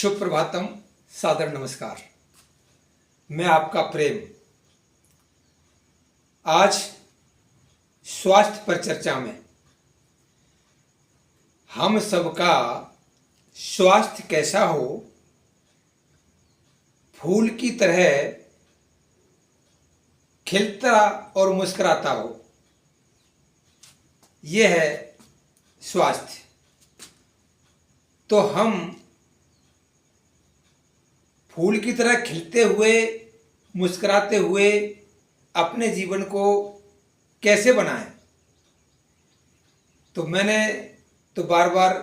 शुभ प्रभातम, सादर नमस्कार। मैं आपका प्रेम। आज स्वास्थ्य पर चर्चा में हम सबका स्वास्थ्य कैसा हो, फूल की तरह खिलता और मुस्कुराता हो, यह है स्वास्थ्य। तो हम फूल की तरह खिलते हुए मुस्कुराते हुए अपने जीवन को कैसे बनाएं? तो मैंने तो बार बार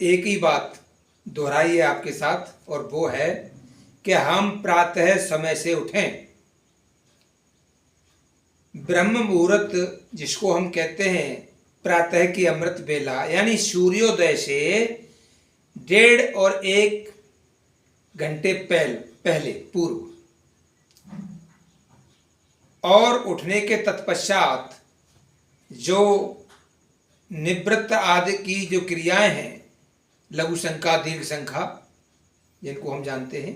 एक ही बात दोहराई है आपके साथ, और वो है कि हम प्रातः समय से उठें। ब्रह्म मुहूर्त जिसको हम कहते हैं, प्रातः की अमृत बेला, यानी सूर्योदय से 1.5 और 1 घंटे पहले पूर्व, और उठने के तत्पश्चात जो निवृत्त आदि की जो क्रियाएं हैं, लघु शंका दीर्घ शंका जिनको हम जानते हैं,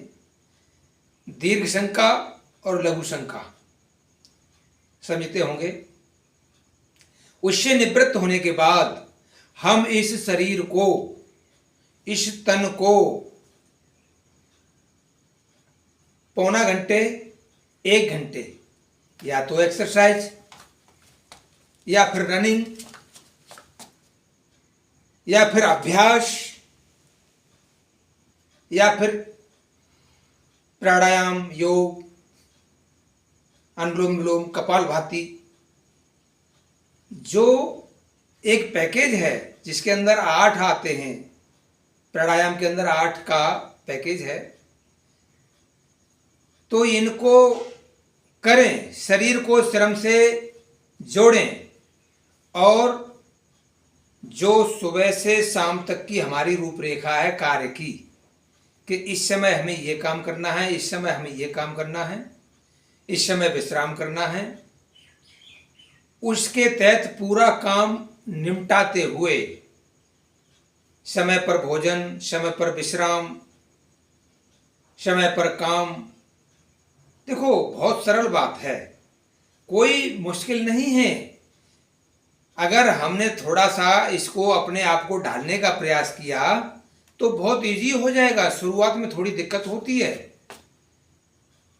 दीर्घ शंका और लघु शंका समझते होंगे। उससे निवृत्त होने के बाद हम इस शरीर को, इस तन को पौना घंटे 1 घंटे या तो एक्सरसाइज या फिर रनिंग या फिर अभ्यास या फिर प्राणायाम, योग, अनुलोम विलोम, कपालभाति, जो एक पैकेज है जिसके अंदर 8 आते हैं। प्राणायाम के अंदर 8 का पैकेज है। तो इनको करें, शरीर को श्रम से जोड़ें, और जो सुबह से शाम तक की हमारी रूपरेखा है कार्य की, कि इस समय हमें ये काम करना है, इस समय हमें ये काम करना है, इस समय विश्राम करना है, उसके तहत पूरा काम निपटाते हुए समय पर भोजन, समय पर विश्राम, समय पर काम। देखो, बहुत सरल बात है, कोई मुश्किल नहीं है। अगर हमने थोड़ा सा इसको अपने आप को ढालने का प्रयास किया तो बहुत इजी हो जाएगा। शुरुआत में थोड़ी दिक्कत होती है,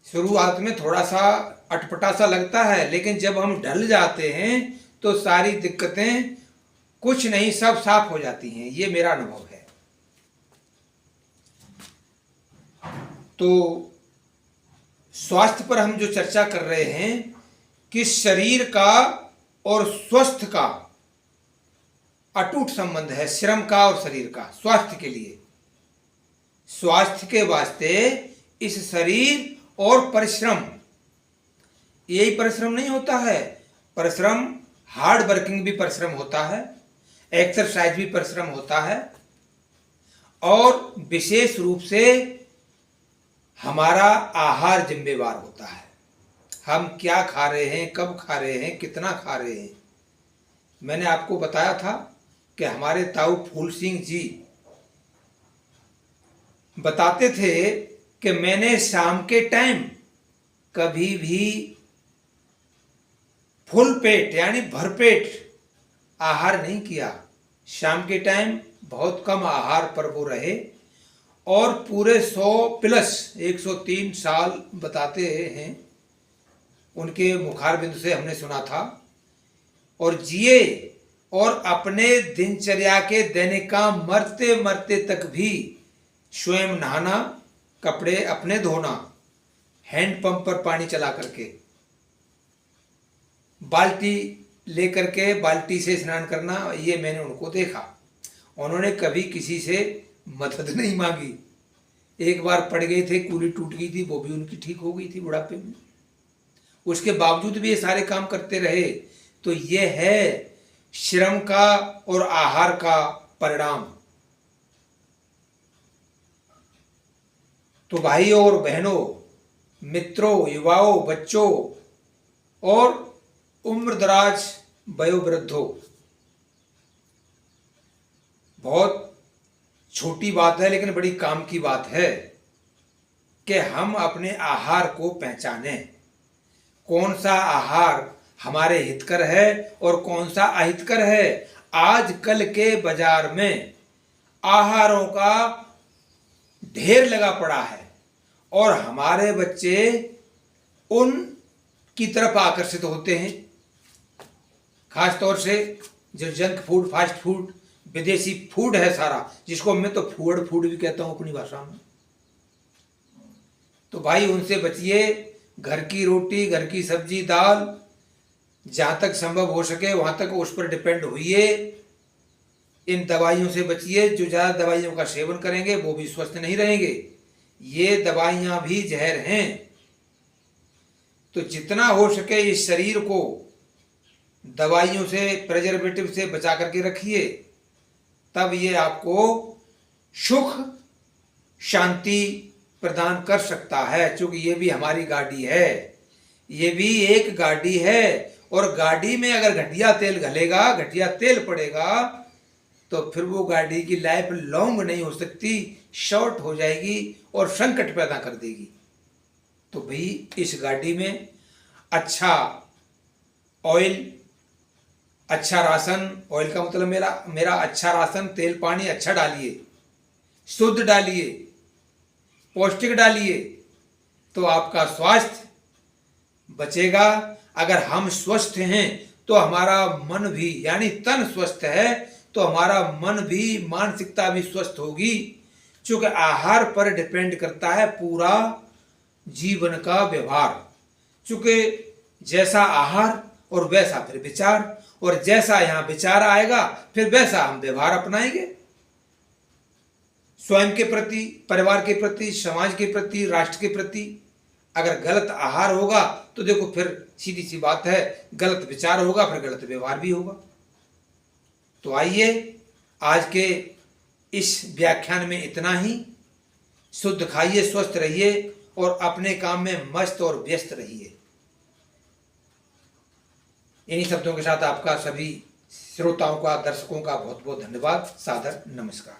शुरुआत में थोड़ा सा अटपटा सा लगता है, लेकिन जब हम ढल जाते हैं तो सारी दिक्कतें कुछ नहीं, सब साफ हो जाती हैं। ये मेरा अनुभव है। तो स्वास्थ्य पर हम जो चर्चा कर रहे हैं कि शरीर का और स्वस्थ का अटूट संबंध है, श्रम का और शरीर का। स्वास्थ्य के लिए, स्वास्थ्य के वास्ते इस शरीर और परिश्रम, यही परिश्रम नहीं होता है, परिश्रम, हार्ड वर्किंग भी परिश्रम होता है, एक्सरसाइज भी परिश्रम होता है, और विशेष रूप से हमारा आहार जिम्मेवार होता है। हम क्या खा रहे हैं, कब खा रहे हैं, कितना खा रहे हैं। मैंने आपको बताया था कि हमारे ताऊ फूल सिंह जी बताते थे कि मैंने शाम के टाइम कभी भी फुल पेट यानी भरपेट आहार नहीं किया। शाम के टाइम बहुत कम आहार पर वो रहे, और पूरे 103 साल बताते हैं, उनके मुखारबिंद से हमने सुना था, और जिए, और अपने दिनचर्या के दैनिक काम मरते मरते तक भी स्वयं नहाना, कपड़े अपने धोना, हैंडपंप पर पानी चला करके, बाल्टी लेकर के बाल्टी से स्नान करना, ये मैंने उनको देखा। उन्होंने कभी किसी से मदद नहीं मांगी। एक बार पड़ गए थे, कूली टूट गई थी, वो भी उनकी ठीक हो गई थी बुढ़ापे में। उसके बावजूद भी ये सारे काम करते रहे। तो ये है श्रम का और आहार का परिणाम। तो भाइयों और बहनों, मित्रों, युवाओं, बच्चों और उम्रदराज वयोवृद्धों, बहुत छोटी बात है लेकिन बड़ी काम की बात है कि हम अपने आहार को पहचानें। कौन सा आहार हमारे हितकर है और कौन सा अहितकर है। आजकल के बाजार में आहारों का ढेर लगा पड़ा है और हमारे बच्चे उन की तरफ आकर्षित होते हैं। खास तौर से जो जंक फूड, फास्ट फूड, विदेशी फूड है सारा, जिसको मैं तो फूड फूड भी कहता हूं अपनी भाषा में। तो भाई उनसे बचिए। घर की रोटी, घर की सब्जी, दाल, जहां तक संभव हो सके वहां तक उस पर डिपेंड होइए। इन दवाइयों से बचिए। जो ज़्यादा दवाइयों का सेवन करेंगे वो भी स्वस्थ नहीं रहेंगे। ये दवाइयां भी जहर हैं। तो जितना हो सके इस शरीर को दवाइयों से, प्रिजर्वेटिव से बचा करके रखिए, तब ये आपको सुख शांति प्रदान कर सकता है। क्योंकि ये भी हमारी गाड़ी है, ये भी एक गाड़ी है। और गाड़ी में अगर घटिया तेल घलेगा, घटिया तेल पड़ेगा, तो फिर वो गाड़ी की लाइफ लॉन्ग नहीं हो सकती, शॉर्ट हो जाएगी और संकट पैदा कर देगी। तो भाई इस गाड़ी में अच्छा ऑयल, अच्छा राशन, ऑयल का मतलब मेरा अच्छा राशन, तेल पानी अच्छा डालिए, शुद्ध डालिए, पौष्टिक डालिए, तो आपका स्वास्थ्य बचेगा। अगर हम स्वस्थ हैं तो हमारा मन भी, यानी तन स्वस्थ है तो हमारा मन भी, मानसिकता भी स्वस्थ होगी। क्योंकि आहार पर डिपेंड करता है पूरा जीवन का व्यवहार। क्योंकि जैसा आहार और वैसा फिर विचार, और जैसा यहां विचार आएगा फिर वैसा हम व्यवहार अपनाएंगे। स्वयं के प्रति, परिवार के प्रति, समाज के प्रति, राष्ट्र के प्रति। अगर गलत आहार होगा तो देखो फिर सीधी सी बात है, गलत विचार होगा, फिर गलत व्यवहार भी होगा। तो आइए आज के इस व्याख्यान में इतना ही। शुद्ध खाइए, स्वस्थ रहिए और अपने काम में मस्त और व्यस्त रहिए। इन्हीं शब्दों के साथ आपका सभी श्रोताओं का, दर्शकों का बहुत बहुत धन्यवाद। सादर नमस्कार।